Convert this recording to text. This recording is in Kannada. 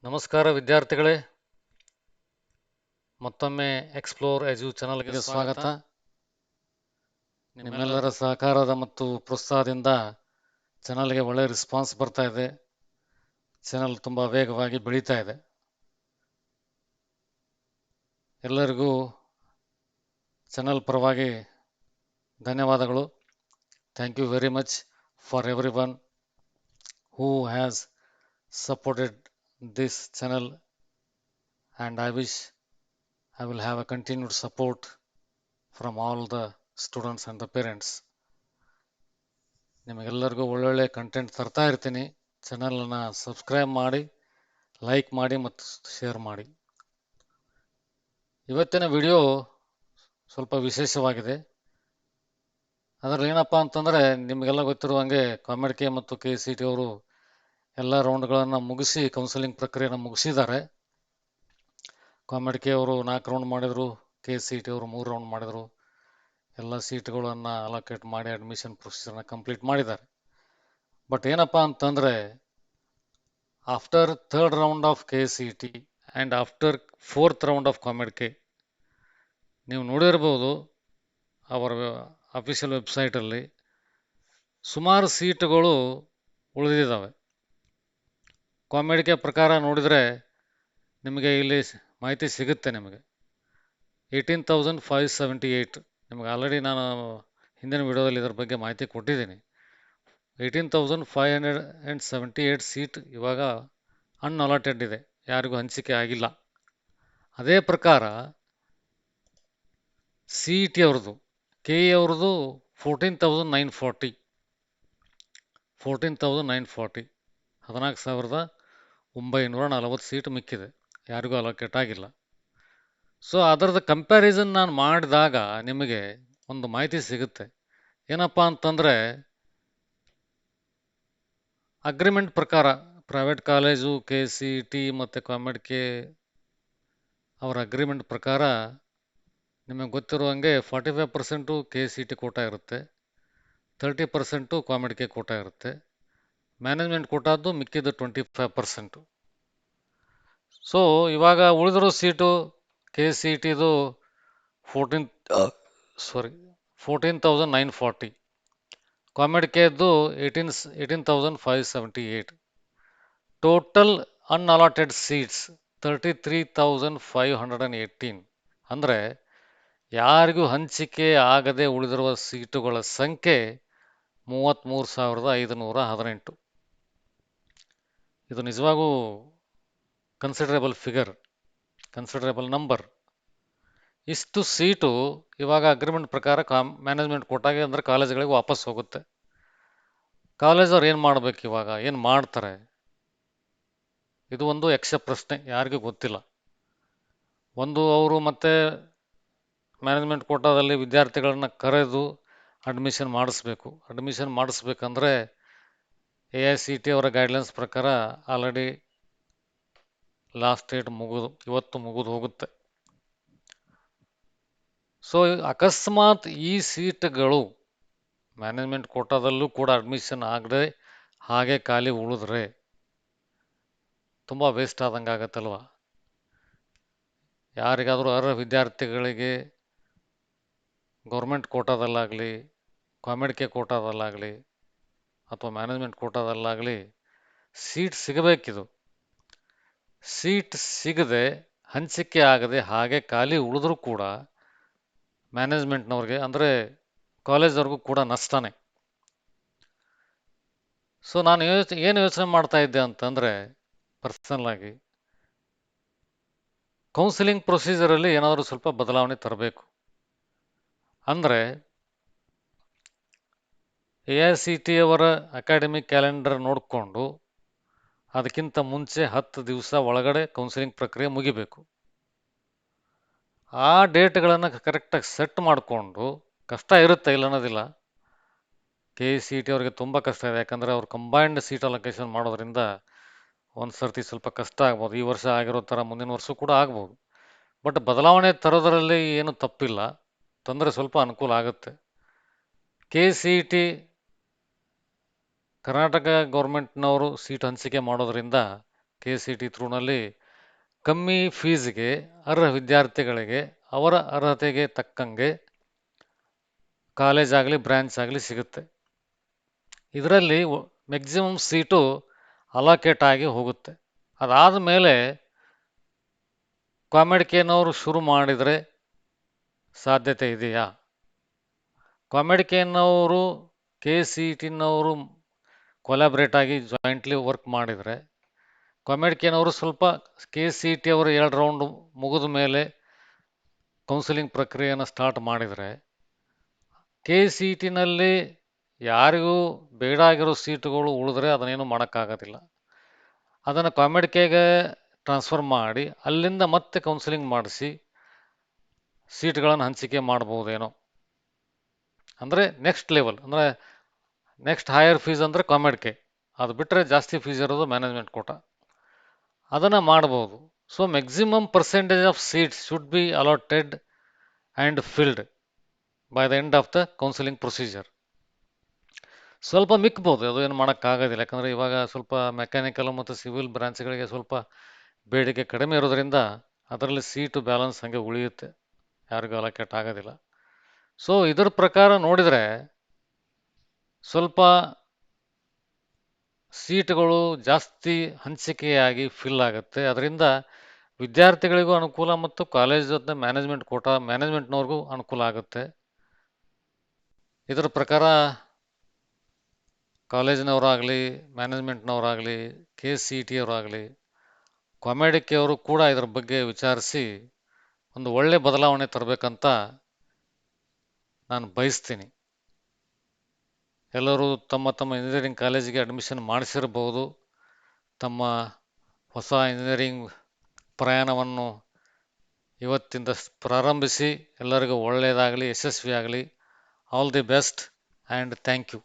ನಮಸ್ಕಾರ ವಿದ್ಯಾರ್ಥಿಗಳೇ, ಮತ್ತೊಮ್ಮೆ ಎಕ್ಸ್ಪ್ಲೋರ್ ಎಜು ಚಾನಲ್ಗೆ ಸ್ವಾಗತ. ನಿಮ್ಮೆಲ್ಲರ ಸಹಕಾರದ ಮತ್ತು ಪ್ರೋತ್ಸಾಹದಿಂದ ಚಾನಲ್ಗೆ ಒಳ್ಳೆಯ ರೆಸ್ಪಾನ್ಸ್ ಬರ್ತಾ ಇದೆ. ಚಾನಲ್ ತುಂಬ ವೇಗವಾಗಿ ಬೆಳೀತಾ ಇದೆ. ಎಲ್ಲರಿಗೂ ಚಾನಲ್ ಪರವಾಗಿ ಧನ್ಯವಾದಗಳು. Thank you very much for everyone who has supported this channel, and I wish I will have a continued support from all the students and the parents. ನಿಮಗೆಲ್ಲರಿಗೂ ಒಳ್ಳೊಳ್ಳೆ ಕಂಟೆಂಟ್ ತರ್ತಾ ಇರ್ತೀನಿ. ಚಾನಲನ್ನು ಸಬ್ಸ್ಕ್ರೈಬ್ ಮಾಡಿ, ಲೈಕ್ ಮಾಡಿ ಮತ್ತು ಶೇರ್ ಮಾಡಿ. ಇವತ್ತಿನ ವಿಡಿಯೋ ಸ್ವಲ್ಪ ವಿಶೇಷವಾಗಿದೆ. ಅದರಲ್ಲಿ ಏನಪ್ಪ ಅಂತಂದರೆ, ನಿಮಗೆಲ್ಲ ಗೊತ್ತಿರುವಂಗೆ ಕಾಮೆಡ್ಕೆ ಮತ್ತು KCET ಅವರು ಎಲ್ಲ ರೌಂಡ್ಗಳನ್ನು ಮುಗಿಸಿ ಕೌನ್ಸಿಲಿಂಗ್ ಪ್ರಕ್ರಿಯೆಯನ್ನು ಮುಗಿಸಿದ್ದಾರೆ. ಕಾಮೆಡ್ಕೆ ಅವರು 4 ರೌಂಡ್ ಮಾಡಿದರು, KCET ಅವರು 3 ರೌಂಡ್ ಮಾಡಿದರು. ಎಲ್ಲ ಸೀಟ್ಗಳನ್ನು ಅಲೋಕೇಟ್ ಮಾಡಿ ಅಡ್ಮಿಷನ್ ಪ್ರೊಸೀಜರ್ನ ಕಂಪ್ಲೀಟ್ ಮಾಡಿದ್ದಾರೆ. ಬಟ್ ಏನಪ್ಪ ಅಂತಂದರೆ, after 3rd round of KCET and after 4th round of COMEDK, ನೀವು ನೋಡಿರ್ಬೋದು ಅವರ ಅಫಿಷಿಯಲ್ ವೆಬ್ಸೈಟಲ್ಲಿ ಸುಮಾರು ಸೀಟುಗಳು ಉಳಿದಿದ್ದಾವೆ. ಕಾಮೆಡ್ಕೆ ಪ್ರಕಾರ ನೋಡಿದರೆ ನಿಮಗೆ ಇಲ್ಲಿ ಮಾಹಿತಿ ಸಿಗುತ್ತೆ. ನಿಮಗೆ 18,578, ನಿಮಗೆ ಆಲ್ರೆಡಿ ನಾನು ಹಿಂದಿನ ವಿಡಿಯೋದಲ್ಲಿ ಇದರ ಬಗ್ಗೆ ಮಾಹಿತಿ ಕೊಟ್ಟಿದ್ದೀನಿ. 18,578 ಸೀಟ್ ಇವಾಗ ಅನ್ಅಲಾಟೆಡ್ ಇದೆ, ಯಾರಿಗೂ ಹಂಚಿಕೆ ಆಗಿಲ್ಲ. ಅದೇ ಪ್ರಕಾರ CET ಅವ್ರದ್ದು, KE ಅವ್ರದ್ದು 14,940, 14,940 ಸೀಟ್ ಮಿಕ್ಕಿದೆ, ಯಾರಿಗೂ ಅಲೋಕೇಟ್ ಆಗಿಲ್ಲ. ಸೊ ಅದರದ್ದು ಕಂಪ್ಯಾರಿಸನ್ ನಾನು ಮಾಡಿದಾಗ ನಿಮಗೆ ಒಂದು ಮಾಹಿತಿ ಸಿಗುತ್ತೆ. ಏನಪ್ಪ ಅಂತಂದರೆ, ಅಗ್ರಿಮೆಂಟ್ ಪ್ರಕಾರ ಪ್ರೈವೇಟ್ ಕಾಲೇಜು KCET ಮತ್ತು ಕಾಮೆಡ್ಕೆ ಅವರ ಅಗ್ರಿಮೆಂಟ್ ಪ್ರಕಾರ ನಿಮಗೆ ಗೊತ್ತಿರುವಂಗೆ 45% KCET ಕೋಟಾ ಇರುತ್ತೆ, 30% ಕಾಮೆಡ್ಕೆ ಕೋಟಾ ಇರುತ್ತೆ. ಮ್ಯಾನೇಜ್ಮೆಂಟ್ ಕೋಟಾದ್ದು ಮಿಕ್ಕಿದ್ದು 25%. ಸೊ ಇವಾಗ ಉಳಿದಿರೋ ಸೀಟು KCETದು 14,940, ಕಾಮೆಡ್ಕೆದ್ದು 18,578. Total unallotted seats 33,518. ಅಂದರೆ ಯಾರಿಗೂ ಹಂಚಿಕೆ ಆಗದೆ ಉಳಿದಿರುವ ಸೀಟುಗಳ ಸಂಖ್ಯೆ 33,518. ಇದು ನಿಜವಾಗೂ ಕನ್ಸಿಡರೇಬಲ್ ಫಿಗರ್, ಕನ್ಸಿಡರೇಬಲ್ ನಂಬರ್. ಇಷ್ಟು ಸೀಟು ಇವಾಗ ಅಗ್ರಿಮೆಂಟ್ ಪ್ರಕಾರ ಮ್ಯಾನೇಜ್ಮೆಂಟ್ ಕೋಟಾಗೆ ಅಂದರೆ ಕಾಲೇಜುಗಳಿಗೆ ವಾಪಸ್ ಹೋಗುತ್ತೆ. ಕಾಲೇಜವ್ರು ಏನು ಮಾಡಬೇಕು, ಇವಾಗ ಏನು ಮಾಡ್ತಾರೆ, ಇದು ಒಂದು ಯಕ್ಷ ಪ್ರಶ್ನೆ, ಯಾರಿಗೂ ಗೊತ್ತಿಲ್ಲ. ಒಂದು ಅವರು ಮತ್ತೆ ಮ್ಯಾನೇಜ್ಮೆಂಟ್ ಕೋಟಾದಲ್ಲಿ ವಿದ್ಯಾರ್ಥಿಗಳನ್ನ ಕರೆದು ಅಡ್ಮಿಷನ್ ಮಾಡಿಸ್ಬೇಕು. ಅಡ್ಮಿಷನ್ ಮಾಡಿಸ್ಬೇಕಂದ್ರೆ AICTE ಅವರ ಗೈಡ್ಲೈನ್ಸ್ ಪ್ರಕಾರ ಆಲ್ರೆಡಿ ಲಾಸ್ಟ್ ಡೇಟ್ ಇವತ್ತು ಮುಗಿದು ಹೋಗುತ್ತೆ. ಸೊ ಅಕಸ್ಮಾತ್ ಈ ಸೀಟ್ಗಳು ಮ್ಯಾನೇಜ್ಮೆಂಟ್ ಕೋಟಾದಲ್ಲೂ ಕೂಡ ಅಡ್ಮಿಷನ್ ಆಗದೆ ಹಾಗೆ ಖಾಲಿ ಉಳಿದ್ರೆ ತುಂಬ ವೇಸ್ಟ್ ಆದಂಗೆ ಆಗತ್ತಲ್ವ. ಯಾರಿಗಾದರೂ ಅರ್ಹ ವಿದ್ಯಾರ್ಥಿಗಳಿಗೆ ಗೌರ್ಮೆಂಟ್ ಕೋಟಾದಲ್ಲಾಗಲಿ, ಕಾಮೆಡ್ಕೆ ಕೋಟಾದಲ್ಲಾಗಲಿ ಅಥವಾ ಮ್ಯಾನೇಜ್ಮೆಂಟ್ ಕೋಟಾದಲ್ಲಾಗಲಿ ಸೀಟ್ ಸಿಗಬೇಕಿದು. ಸೀಟ್ ಸಿಗದೆ ಹಂಚಿಕೆ ಆಗದೆ ಹಾಗೆ ಖಾಲಿ ಉಳಿದ್ರೂ ಕೂಡ ಮ್ಯಾನೇಜ್ಮೆಂಟ್ನವ್ರಿಗೆ ಅಂದರೆ ಕಾಲೇಜವ್ರಿಗೂ ಕೂಡ ನಷ್ಟನೇ. ಸೊ ನಾನು ಏನು ಯೋಚನೆ ಮಾಡ್ತಾ ಇದ್ದೆ ಅಂತಂದರೆ, ಪರ್ಸನಲಾಗಿ ಕೌನ್ಸಿಲಿಂಗ್ ಪ್ರೊಸೀಜರಲ್ಲಿ ಏನಾದರೂ ಸ್ವಲ್ಪ ಬದಲಾವಣೆ ತರಬೇಕು. ಅಂದರೆ AICTE ಅವರ ಅಕಾಡೆಮಿಕ್ ಕ್ಯಾಲೆಂಡರ್ ನೋಡಿಕೊಂಡು ಅದಕ್ಕಿಂತ ಮುಂಚೆ 10 ದಿವಸ ಒಳಗಡೆ ಕೌನ್ಸಿಲಿಂಗ್ ಪ್ರಕ್ರಿಯೆ ಮುಗಿಬೇಕು. ಆ ಡೇಟ್ಗಳನ್ನು ಕರೆಕ್ಟಾಗಿ ಸೆಟ್ ಮಾಡಿಕೊಂಡು, ಕಷ್ಟ ಇರುತ್ತೆ ಇಲ್ಲ ಅನ್ನೋದಿಲ್ಲ, KCET ಅವ್ರಿಗೆ ತುಂಬ ಕಷ್ಟ ಇದೆ. ಯಾಕಂದರೆ ಅವ್ರು ಕಂಬೈನ್ಡ್ ಸೀಟ್ ಅಲೋಕೇಶನ್ ಮಾಡೋದ್ರಿಂದ ಒಂದು ಸರ್ತಿ ಸ್ವಲ್ಪ ಕಷ್ಟ ಆಗ್ಬೋದು. ಈ ವರ್ಷ ಆಗಿರೋ ಥರ ಮುಂದಿನ ವರ್ಷ ಕೂಡ ಆಗ್ಬೋದು. ಬಟ್ ಬದಲಾವಣೆ ತರೋದರಲ್ಲಿ ಏನು ತಪ್ಪಿಲ್ಲ, ತೊಂದರೆ ಸ್ವಲ್ಪ ಅನುಕೂಲ ಆಗುತ್ತೆ. KCET ಕರ್ನಾಟಕ ಗೌರ್ಮೆಂಟ್ನವರು ಸೀಟ್ ಹಂಚಿಕೆ ಮಾಡೋದ್ರಿಂದ KCET ಥ್ರೂನಲ್ಲಿ ಕಮ್ಮಿ ಫೀಸ್ಗೆ ಅರ್ಹ ವಿದ್ಯಾರ್ಥಿಗಳಿಗೆ ಅವರ ಅರ್ಹತೆಗೆ ತಕ್ಕಂಗೆ ಕಾಲೇಜ್ ಆಗಲಿ ಬ್ರಾಂಚ್ ಆಗಲಿ ಸಿಗುತ್ತೆ. ಇದರಲ್ಲಿ ಮ್ಯಾಕ್ಸಿಮಮ್ ಸೀಟು ಅಲಾಕೇಟ್ ಆಗಿ ಹೋಗುತ್ತೆ. ಅದಾದ ಮೇಲೆ ಕಾಮೆಡ್ಕೆನವರು ಶುರು ಮಾಡಿದರೆ ಸಾಧ್ಯತೆ ಇದೆಯಾ? ಕಾಮೆಡ್ಕೆನವರು KCETನವರು ಕೊಲಾಬ್ರೇಟ್ ಆಗಿ ಜಾಯಿಂಟ್ಲಿ ವರ್ಕ್ ಮಾಡಿದರೆ, ಕಾಮೆಡ್ಕೆನವರು ಸ್ವಲ್ಪ KCET ಅವರು 2 ರೌಂಡ್ ಮುಗಿದ ಮೇಲೆ ಕೌನ್ಸಿಲಿಂಗ್ ಪ್ರಕ್ರಿಯೆಯನ್ನು ಸ್ಟಾರ್ಟ್ ಮಾಡಿದರೆ, KCETನಲ್ಲಿ ಯಾರಿಗೂ ಬೇಡ ಆಗಿರೋ ಸೀಟುಗಳು ಉಳಿದ್ರೆ ಅದನ್ನೇನು ಮಾಡೋಕ್ಕಾಗೋದಿಲ್ಲ. ಅದನ್ನು ಕಾಮೆಡ್ಕೆಗೆ ಟ್ರಾನ್ಸ್ಫರ್ ಮಾಡಿ ಅಲ್ಲಿಂದ ಮತ್ತೆ ಕೌನ್ಸಿಲಿಂಗ್ ಮಾಡಿಸಿ ಸೀಟ್ಗಳನ್ನು ಹಂಚಿಕೆ ಮಾಡ್ಬೋದೇನೋ. ಅಂದರೆ ನೆಕ್ಸ್ಟ್ ಲೆವೆಲ್, ಅಂದರೆ ನೆಕ್ಸ್ಟ್ ಹೈಯರ್ ಫೀಸ್ ಅಂದರೆ ಕಾಮೆಡ್ಕೆ, ಅದು ಬಿಟ್ಟರೆ ಜಾಸ್ತಿ ಫೀಸ್ ಇರೋದು ಮ್ಯಾನೇಜ್ಮೆಂಟ್ ಕೋಟ, ಅದನ್ನು ಮಾಡ್ಬೋದು. So maximum percentage of seats should be allotted and filled by the end of the counselling procedure. ಸ್ವಲ್ಪ ಮಿಕ್ಬೋದು, ಅದು ಏನು ಮಾಡೋಕ್ಕಾಗೋದಿಲ್ಲ. ಯಾಕಂದರೆ ಇವಾಗ ಸ್ವಲ್ಪ ಮೆಕ್ಯಾನಿಕಲ್ ಮತ್ತು ಸಿವಿಲ್ ಬ್ರಾಂಚ್ಗಳಿಗೆ ಸ್ವಲ್ಪ ಬೇಡಿಕೆ ಕಡಿಮೆ ಇರೋದ್ರಿಂದ ಅದರಲ್ಲಿ ಸೀಟು ಬ್ಯಾಲೆನ್ಸ್ ಹಾಗೆ ಉಳಿಯುತ್ತೆ, ಯಾರಿಗೂ ಅಲೋಕೇಟ್ ಆಗೋದಿಲ್ಲ. ಸೊ ಇದರ ಪ್ರಕಾರ ನೋಡಿದರೆ ಸ್ವಲ್ಪ ಸೀಟುಗಳು ಜಾಸ್ತಿ ಹಂಚಿಕೆಯಾಗಿ ಫಿಲ್ ಆಗುತ್ತೆ. ಅದರಿಂದ ವಿದ್ಯಾರ್ಥಿಗಳಿಗೂ ಅನುಕೂಲ ಮತ್ತು ಕಾಲೇಜ್ ಜೊತೆ ಮ್ಯಾನೇಜ್ಮೆಂಟ್ ಕೋಟ ಮ್ಯಾನೇಜ್ಮೆಂಟ್ನವ್ರಿಗೂ ಅನುಕೂಲ ಆಗುತ್ತೆ. ಇದರ ಪ್ರಕಾರ ಕಾಲೇಜಿನವರಾಗಲಿ, ಮ್ಯಾನೇಜ್ಮೆಂಟ್ನವರಾಗಲಿ, KCET ಅವರಾಗಲಿ, ಕಾಮೆಡ್ಕೆಯವರು ಕೂಡ ಇದರ ಬಗ್ಗೆ ವಿಚಾರಿಸಿ ಒಂದು ಒಳ್ಳೆ ಬದಲಾವಣೆ ತರಬೇಕಂತ ನಾನು ಬಯಸ್ತೀನಿ. ಎಲ್ಲರೂ ತಮ್ಮ ತಮ್ಮ ಇಂಜಿನಿಯರಿಂಗ್ ಕಾಲೇಜಿಗೆ ಅಡ್ಮಿಷನ್ ಮಾಡಿಸಿರಬಹುದು. ತಮ್ಮ ಹೊಸ ಇಂಜಿನಿಯರಿಂಗ್ ಪ್ರಯಾಣವನ್ನು ಇವತ್ತಿಂದ ಪ್ರಾರಂಭಿಸಿ. ಎಲ್ಲರಿಗೂ ಒಳ್ಳೆಯದಾಗಲಿ, ಯಶಸ್ವಿಯಾಗಲಿ. All the best and thank you.